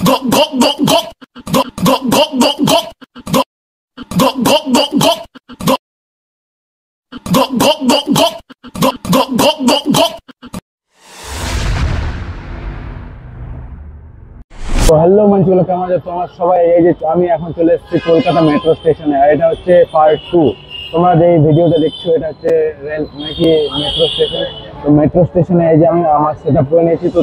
তো হ্যালো মানুষগুলো, কেমন আছে তোমার সবাই? এই যে আমি এখন চলে এসেছি কলকাতা মেট্রো স্টেশনে, আর এটা হচ্ছে পার্ট 2। তোমরা যে ভিডিওটা দেখছো এটা হচ্ছে রেল নাকি মেট্রো স্টেশন। তো মেট্রো স্টেশনে এই যে আমি আমার সেট আপ করে নিয়েছি, তো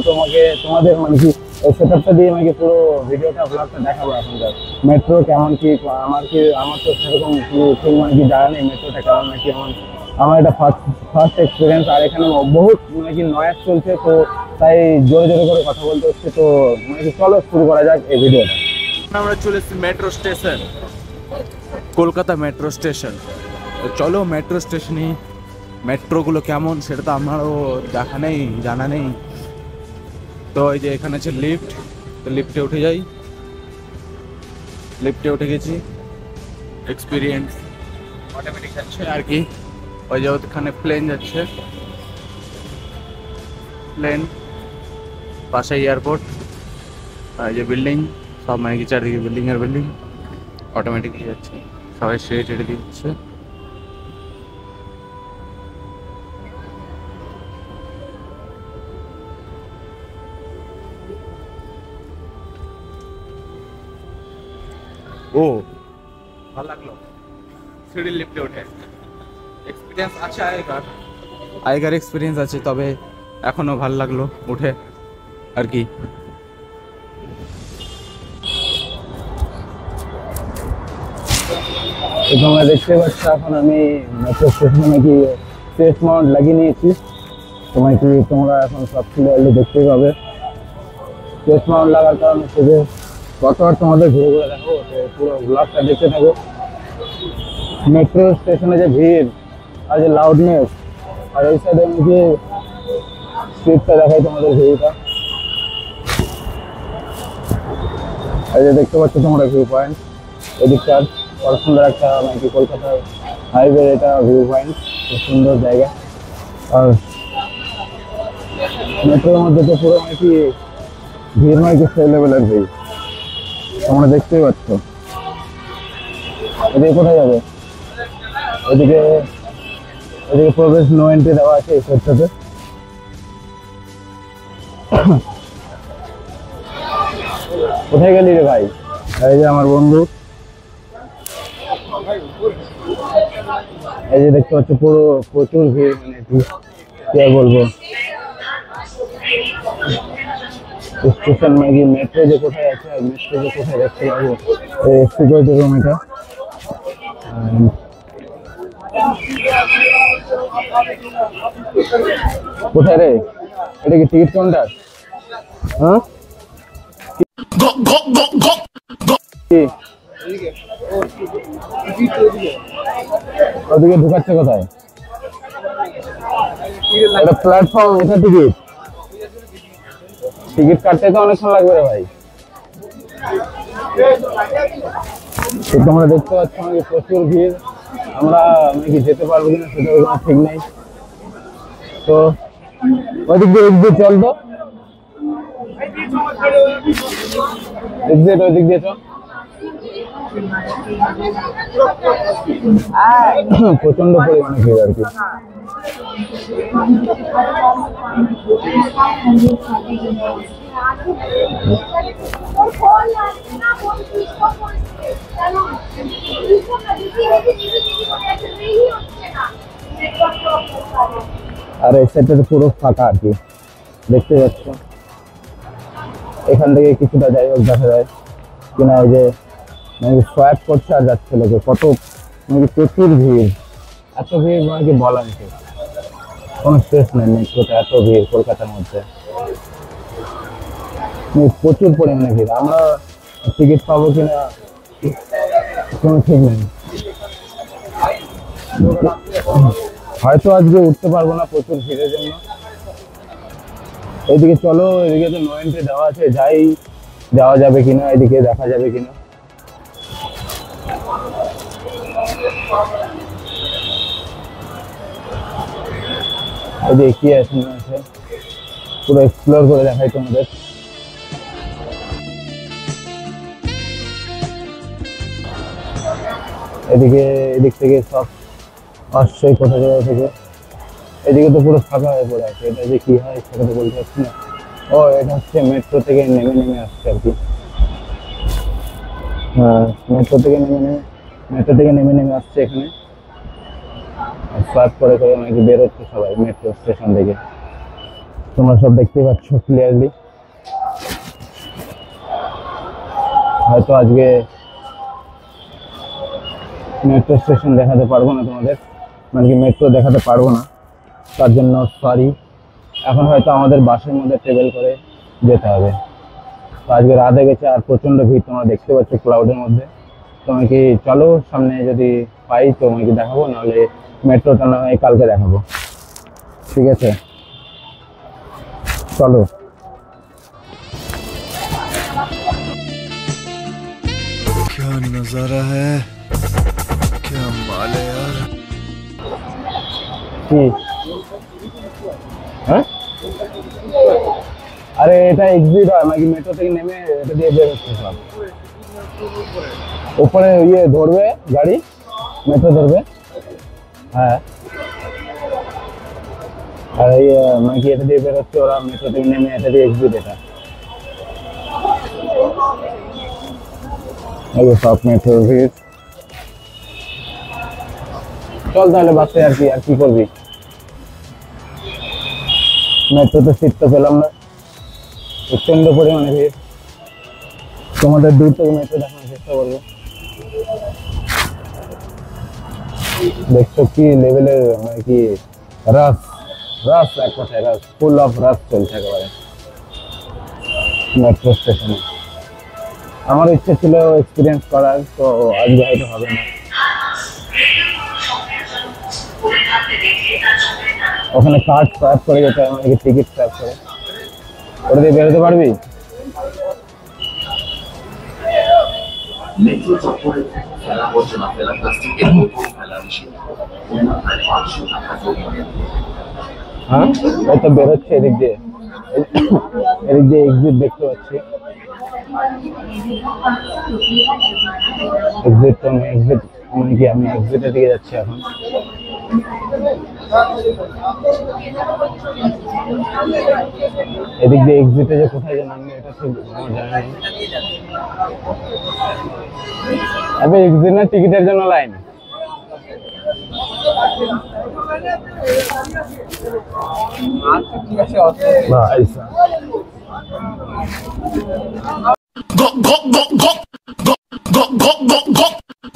তোমাদের মানে কি এই সেট আপটা দিয়ে আমাকে পুরো ভিডিওটা ব্লগটা দেখাবো এখনকার মেট্রো কেমন কি। আমার তো সেরকম ঠিক মানে কি জানা নেই মেট্রোটা কেমন নাকি। আমার এটা ফার্স্ট এক্সপিরিয়েন্স, আর এখানে বহুত মানে কি নয়েজ চলছে, তো তাই জোরে জোরে করে কথা বলতে হচ্ছে। তো মানে কি চলো শুরু করা যাক এই ভিডিওটা। আমরা চলে এসেছি metro station, Kolkata metro station. তো চলো মেট্রো স্টেশনে মেট্রোগুলো কেমন সেটা তো আমারও জানা নেই। তো এই যে এখানে আছে লিফট, তো লিফটে উঠে যাই। লিফটে উঠে গেছি, এক্সপিরিয়েন্স অটোমেটিক যাচ্ছে আর কি। ওই যে ওখানে প্লেন যাচ্ছে, প্লেন পাশে এয়ারপোর্ট, আর এই যে বিল্ডিং সব মানে কি চারদিকে বিল্ডিং আর বিল্ডিং অটোমেটিকলি যাচ্ছে, সবাই স্ট্রেট রেডি দিচ্ছে। ও ভালো লাগলো সিঁড়ির লিফটে উঠে, এক্সপিরিয়েন্স আছে আগেকার এক্সপিরিয়েন্স আছে, তবে এখনো ভালো লাগলো উঠে আর কি। তো তোমরা দেখতে পাচ্ছ এখন আমি মেট্রো স্টেশনে নাকি চেস্ট মাউন্ট লাগিয়ে নিয়েছি। তোমরা এখন সব ক্লিয়ারলি দেখতে পাবে। চেস্ট মাউন্ট লাগার কারণ হচ্ছে যে কতবার তোমাদের ঘুরে ঘুরে দেখো, তো পুরো ব্লগটা দেখতে থাকো। মেট্রো স্টেশনে যে ভিড় আর যে লাউডনেস, আর এই সাইডে আমি যে স্ট্রিটটা দেখাই তোমাদের ভিউটা। এই যে দেখতে পাচ্ছ তোমরা ভিউ পয়েন্ট, এদিকটার বড় সুন্দর একটা নাকি কলকাতার হাইওয়ে, এটা ভিউ পয়েন্ট, খুব সুন্দর জায়গা। আর মেট্রোর মধ্যে তো পুরো নাকি ভিড় নাকি সেই লেভেলের ভিড়, তোমরা দেখতেই পাচ্ছ। এদিকে কোথায় যাবে? ওইদিকে প্রবেশ নো এন্ট্রি দেওয়া আছে এই সাইডটাতে। কোথায় গেলি রে ভাই? এই যে আমার বন্ধু, এই যে দেখতে পাচ্ছ পুরো প্রচুর ভিড়, মানে কি বলবো। স্টেশন মানে মেট্রো যে কোথায় আছে আর মেট্রো যে কোথায় দেখতে পাবো, এই সিকিউরিটি রুম এটা। কোথায় রে? এটা কি টিকিট কাউন্টার? হ্যাঁ ওদিকে ঢুকাচ্ছে কোথায়? এটা প্ল্যাটফর্ম, এটা টিকিট কাটতে তো অনেকক্ষণ লাগবে রে ভাই। তোমরা দেখতে পাচ্ছ নাকি প্রচুর ভিড়, আমরা নাকি যেতে পারবো কিনা সেটা কোনো ঠিক নেই। তো ওইদিক দিয়ে চল, তো ওইদিক দিয়ে চল। প্রচন্ড পরিমাণে ভিড় আর কি। আর এই সাইডটা তো পুরো ফাঁকা আর কি, দেখতে পাচ্ছ। এখান থেকে কিছুটা যাই হোক দেখা যায় কিনা, ওই যে সোয়াপ করছে আর যাচ্ছে লোকে, কত মানে প্রচুর ভিড়, এত ভিড় মানে কি বলার নেই, কোনো শেষ নেই মেট্রোতে, এত ভিড় কলকাতার মধ্যে, প্রচুর পরিমাণে ভিড়। আমরা টিকিট পাবো কিনা কোনো ঠিক নেই, হয়তো আজকে উঠতে পারবো না প্রচুর ভিড়ের জন্য। এইদিকে চলো, এদিকে তো নো এন্ট্রি দেওয়া আছে, যাওয়া যাবে কিনা, এদিকে দেখা যাবে কিনা। এদিকে কি আছে না আছে পুরো এক্সপ্লোর করে দেখাই তোমাদের। এদিক থেকে সব আসছে কোথা জায়গা থেকে। এদিকে তো পুরো ফাঁকা হয়ে পড়ে আছে, এটা যে কি হয় সেটা তো বলতে পারছি না। ও এটা হচ্ছে মেট্রো থেকে নেমে আসছে আর কি। হ্যাঁ, মেট্রো থেকে নেমে আসছে এখানে, সোয়াইপ করে নাকি বেরোচ্ছে সবাই মেট্রো স্টেশন থেকে। তোমরা সব দেখতে পাচ্ছ ক্লিয়ারলি। হয়তো আজকে মেট্রো স্টেশন দেখাতে পারবো না তোমাদের, মানে কি মেট্রো দেখাতে পারবো না, তার জন্য সরি। এখন হয়তো আমাদের বাসের মধ্যে ট্রাভেল করে যেতে হবে। তো আজকে রাত হয়ে গেছে আর প্রচণ্ড ভিড় তোমরা দেখতে পাচ্ছ ক্লাউডের মধ্যে। তোমাকে কি চলো সামনে যদি পাই তোমাকে দেখাবো, নাহলে মেট্রোটা না হয় কালকে দেখাবো, ঠিক আছে? চলো। क्या नजारा है, क्या माल है यार। কি হ্যাঁ, আরে এটা এক্সিট হয় নাকি মেট্রো থেকে নেমে এটা দিয়ে বের হচ্ছে সব। উপরে ইয়ে ধরবে গাড়ি, মেট্রো ধরবে। হ্যাঁ, আর এই মানে কি এটা দিয়ে বের হচ্ছে ওরা, মেট্রো থেকে নেমে এটা দিয়ে এক্সিট। এটা এই সব মেট্রোর ভিড়। চল তাহলে বাসে, আর কি করবি? মেট্রোতে সিট তো পেলাম না, প্রচন্ড পরিমাণে ভিড়। তোমাদের দূর থেকে মেট্রো দেখানোর চেষ্টা করবো। দেখছো কি লেভেলের মানে কি রাশ, এক কথায় রাশ, ফুল অফ রাশ চলছে একেবারে মেট্রো স্টেশনে। আমার ইচ্ছে ছিল এক্সপিরিয়েন্স করার, তো আজকে হয়তো হবে না। ওখানে কার্ড সোয়াইপ করে যেতে হবে, মানে টিকিট সোয়াইপ করে, ওটা দিয়ে বেরোতে পারবি। হ্যাঁ, এই তো বেরোচ্ছে এদিক দিয়ে এক্সিট দেখতে পাচ্ছি। এক্সিট মানে কি আমি এক্সিটের দিকে যাচ্ছি এখন। এদিক দিয়ে এক্সিটে যে কোথায় যে নামবে এটা ঠিক আমার জানা নেই। আবে এক্সিট না টিকিটের জন্য লাইন।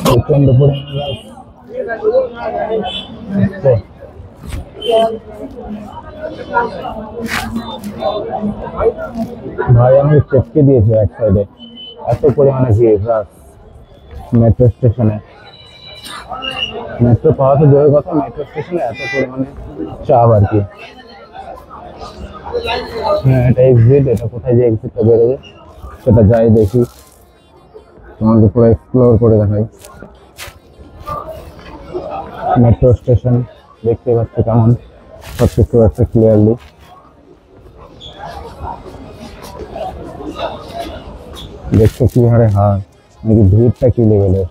প্রচন্ড ভাই আমি চেপকে দিয়েছি এক সাইডে, এত পরিমাণে ভিড় রাত মেট্রো স্টেশনে। মেট্রো পাওয়া তো দূরের কথা, মেট্রো স্টেশনে এত পরিমাণে চাপ আর কি। হ্যাঁ, এটা এক্সিট, এটা কোথায় যে এক্সিটটা বেরোবে সেটা যাই দেখি, তোমাদের পুরো এক্সপ্লোর করে দেখাই। মেট্রো স্টেশন দেখতে পাচ্ছি কেমন, সব দেখতে পাচ্ছি ক্লিয়ারলি। দেখছো কি হারে হার, নাকি ভিড়টা কি লেভেলের।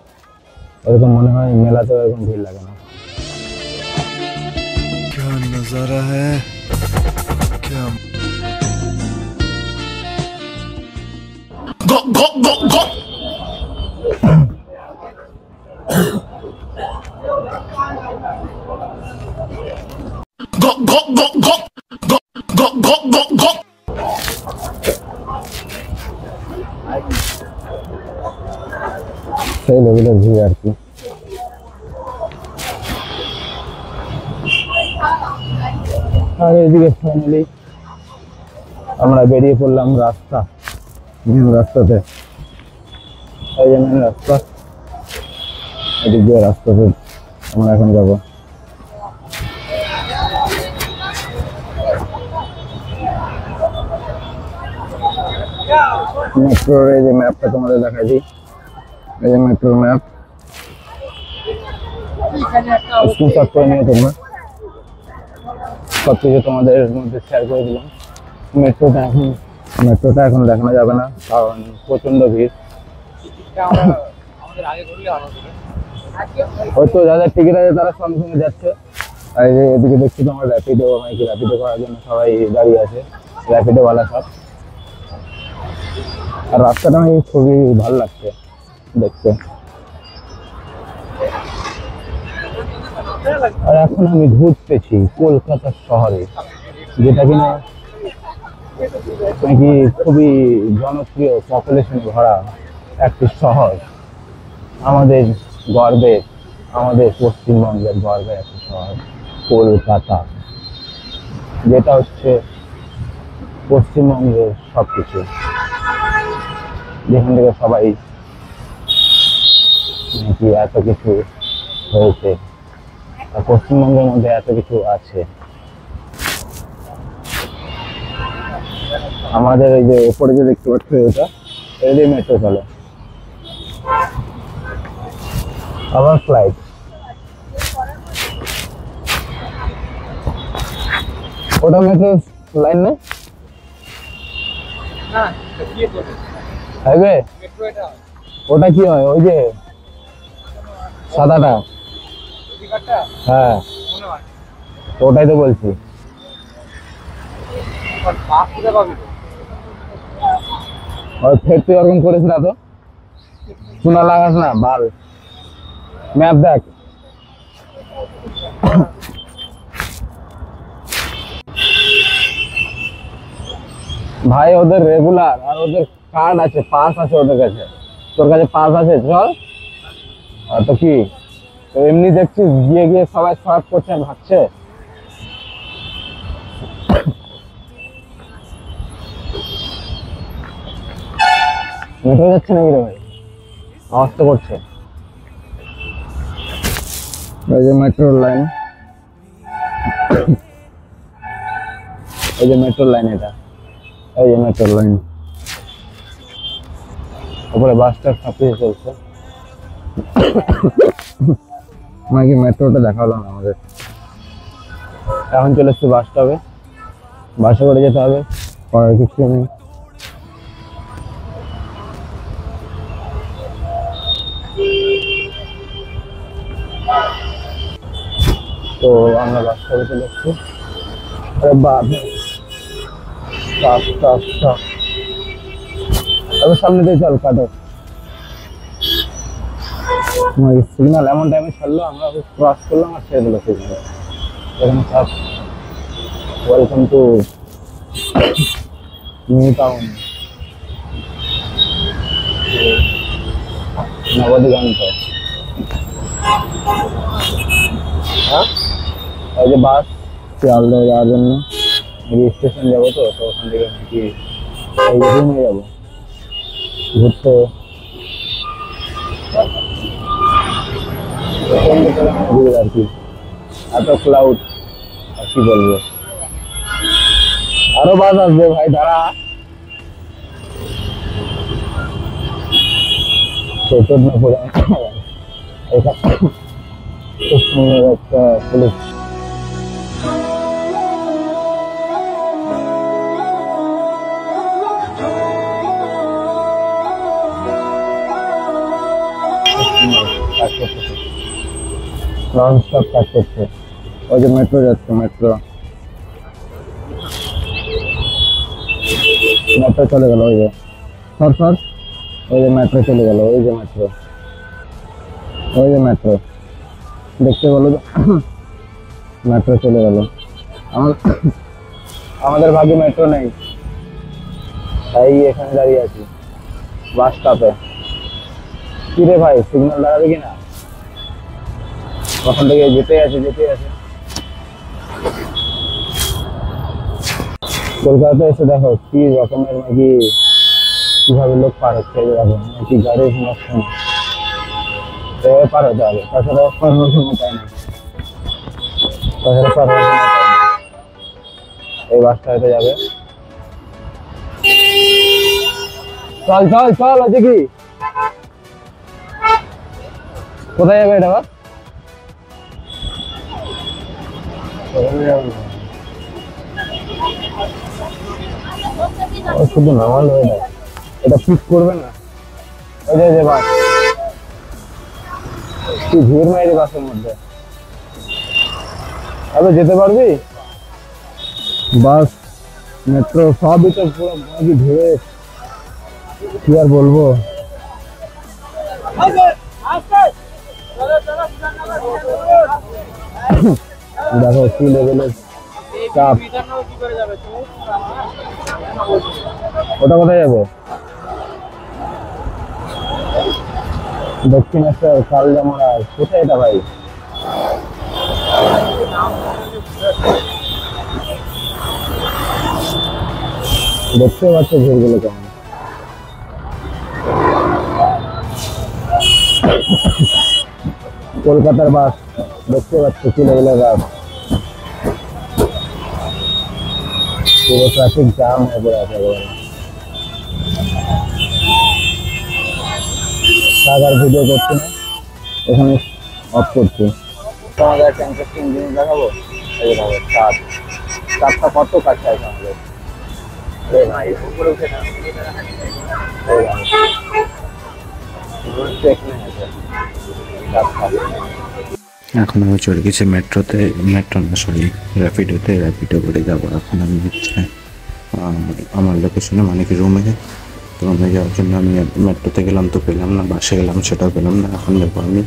এরকম মনে হয় মেলাতেও এরকম ভিড় লাগে না। क्या नजारा है, क्या সেই লেভেলের ভিড় আর কি। আর এদিকে ফাইনালি আমরা বেরিয়ে পড়লাম রাস্তাতে। এই যে মেন রাস্তা, এদিক দিয়ে রাস্তাতে আমরা এখন যাবো। মেট্রোর এই যে ম্যাপটা তোমাদের দেখাচ্ছি, এই যে মেট্রোর ম্যাপ, স্ক্রিনশট করে নিয়ে তোমরা, সবকিছু তোমাদের মধ্যে শেয়ার করে দিলাম। মেট্রোটা এখন দেখানো যাবে না, কারণ প্রচন্ড ভিড়। ওই তো যাদের টিকিট আছে তারা সঙ্গে সঙ্গে যাচ্ছে। আর এই যে এদিকে দেখছি তোমার র্যাপিডো, মানে কি র্যাপিডো করার জন্য সবাই দাঁড়িয়ে আছে, র্যাপিডো ওয়ালা সব। আর রাস্তাটা আমার খুবই ভালো লাগছে দেখতে। আর এখন আমি ঘুরতেছি কলকাতা শহরে, যেটা কিনা নাকি খুবই জনপ্রিয়, পপুলেশন ভরা একটি শহর। আমাদের গর্বের, আমাদের পশ্চিমবঙ্গের গর্বের একটি শহর কলকাতা, যেটা হচ্ছে পশ্চিমবঙ্গের সবকিছু, যেখান থেকে সবাই নাকি এত কিছু হয়েছে, আর পশ্চিমবঙ্গের মধ্যে এত কিছু আছে। আমাদের এই যে উপরে যে দেখতে পাচ্ছ এটা, এটাই মেট্রো চলে, আবার ফ্লাইট। ওটা মেট্রো লাইন না, হাইওয়ে। ওটা কি হয় ওই যে সাদাটা? হ্যাঁ, ওটাই তো বলছি। ফের তুই ওরকম করিস না তো, চুনা লাগাস না বাল। ম্যাপ দেখ। ভাই ওদের রেগুলার, আর ওদের কার্ড আছে, পাস আছে ওদের কাছে। তোর কাছে পাস আছে? চল। আর তো কি, তো এমনি দেখছিস গিয়ে গিয়ে সবাই সার্চ করছে আর ভাবছে। মেট্রো যাচ্ছে নাকি রে ভাই? আওয়াজ তো করছে। এই যে মেট্রোর লাইন, এই যে মেট্রোর লাইন, এটা এই যে মেট্রোর লাইন। উপরে বাসটা ছাপিয়ে চলছে। আমাকে মেট্রোটা দেখা হলো না আমাদের। এখন চলে এসছি বাস স্টপে, বাসে করে যেতে হবে, করার কিছু নেই। তো আমরা বাস স্টপে চলে এসছি। আরে বাপ, সামনে দিয়ে চল, কাটো। সিগন্যাল এমন টাইমে ছাড়লো, আমরা ক্রস করলাম আর ছেড়ে দিলো সিগন্যাল। এখানে welcome to new town, Nabadiganta. হ্যাঁ, ওই যে বাস শিয়ালদহ যাওয়ার জন্য স্টেশন যাবো, তো ওখান থেকে নাকি রুমে যাবো ঘুরতে। আর কি এত ক্লাউড, আর কি বলবো। আরো বাস আসবে ভাই, দাঁড়া। খুব সুন্দর একটা পুলিশ। নন স্টপ কাজ করছে। ওই যে মেট্রো যাচ্ছে, মেট্রো চলে গেল। ওই যে সর, ওই যে মেট্রো চলে গেল। ওই যে মেট্রো, ওই যে মেট্রো দেখতে বলো তো, মেট্রো চলে গেল। আমাদের ভাগ্যে মেট্রো নেই, তাই এখানে দাঁড়িয়ে আছি বাস স্টপে। কি রে ভাই, সিগন্যাল দাঁড়াবে কিনা? ওখান থেকে যেতে আছে। কলকাতাতে এসে দেখো কি রকমের নাকি কিভাবে লোক পার হচ্ছে। দেখো নাকি গাড়ির সমস্যা পার হতে হবে, তাছাড়া পার হওয়ার কোনো উপায় নেই। এই বাসটা হয়তো যাবে। চল আছে কি, কোথায় যাবে এটা? শুধু নামাল হয়ে যায়, এটা পিক করবে না। ওই যে বাস তুই ভিড় মাইরি বাসের মধ্যে আবে যেতে পারবি? বাস মেট্রো সবই তো পুরো কি ভিড়ে, কি আর বলবো। দেখো কি লেভেলের চাপ। ওটা কোথায় যাবে? দক্ষিণেশ্বর শালজামরা কোথায় এটা ভাই? দেখতে পাচ্ছ ভিড়গুলো কেমন। কলকাতার বাস দেখতে পাচ্ছ কি লেভেলের বাস, পুরো ট্রাফিক জ্যাম হয়ে পড়ে আছে একেবারে। আর ভিডিও করছি না, এখানে অফ করছি। তোমাদের একটা ইন্টারেস্টিং জিনিস দেখাবো। এই দেখো চাঁদটা কত কাছে আছে আমাদের। উপরে উঠে না, এখন আমি চলে গেছি মেট্রোতে, মেট্রো না সরি র্যাপিডোতে, র্যাপিডো করে যাবো। এখন আমি হচ্ছে আমার লোকেশনে মানে কি রুমে যাওয়ার জন্য আমি মেট্রোতে গেলাম তো পেলাম না, বাসে গেলাম সেটাও পেলাম না। এখন যাবো আমি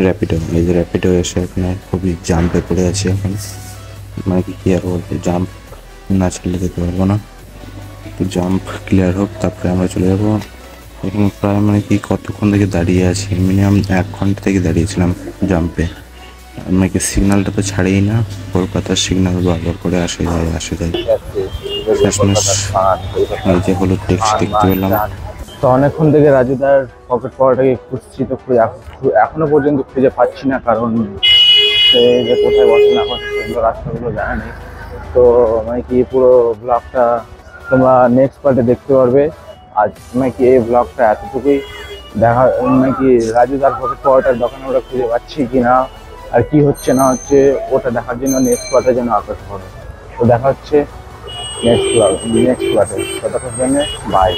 র্যাপিডো। এই যে র্যাপিডো এসে এখানে খুবই জাম্পে পড়ে আছি এখন, মানে কি আর বলবো, জাম্প না ছাড়লে যেতে পারবো না। তো জাম্প ক্লিয়ার হোক তারপরে আমরা চলে যাবো। এখানে প্রায় মানে কি কতক্ষণ থেকে দাঁড়িয়ে আছি, মিনিমাম 1 ঘন্টা থেকে দাঁড়িয়েছিলাম জাম্পে। আমাকে সিগন্যালটা তো ছাড়েই না, কলকাতার সিগন্যাল বারবার করে আসে যায়। শেষমেশ এই যে হলুদ ট্যাক্সি দেখতে পেলাম। তো অনেকক্ষণ থেকে রাজুদার পকেট পাওয়াটাকে খুঁজছি, তো এখনো পর্যন্ত খুঁজে পাচ্ছি না, কারণ সে যে কোথায় বসে না বসে সেগুলো রাস্তাগুলো জানা নেই। তো মানে কি পুরো ব্লগটা তোমরা নেক্সট পার্টে দেখতে পারবে। আজ মানে কি এই ব্লগটা এতটুকুই দেখা, মানে কি রাজুদার পকেট পাওয়াটার দোকানে ওটা খুঁজে পাচ্ছি কি না আর কি হচ্ছে না হচ্ছে ওটা দেখার জন্য নেক্সট পার্টের জন্য অপেক্ষা করো। তো দেখা হচ্ছে নেক্সট পার্টে, ততক্ষণ জন্য বাই।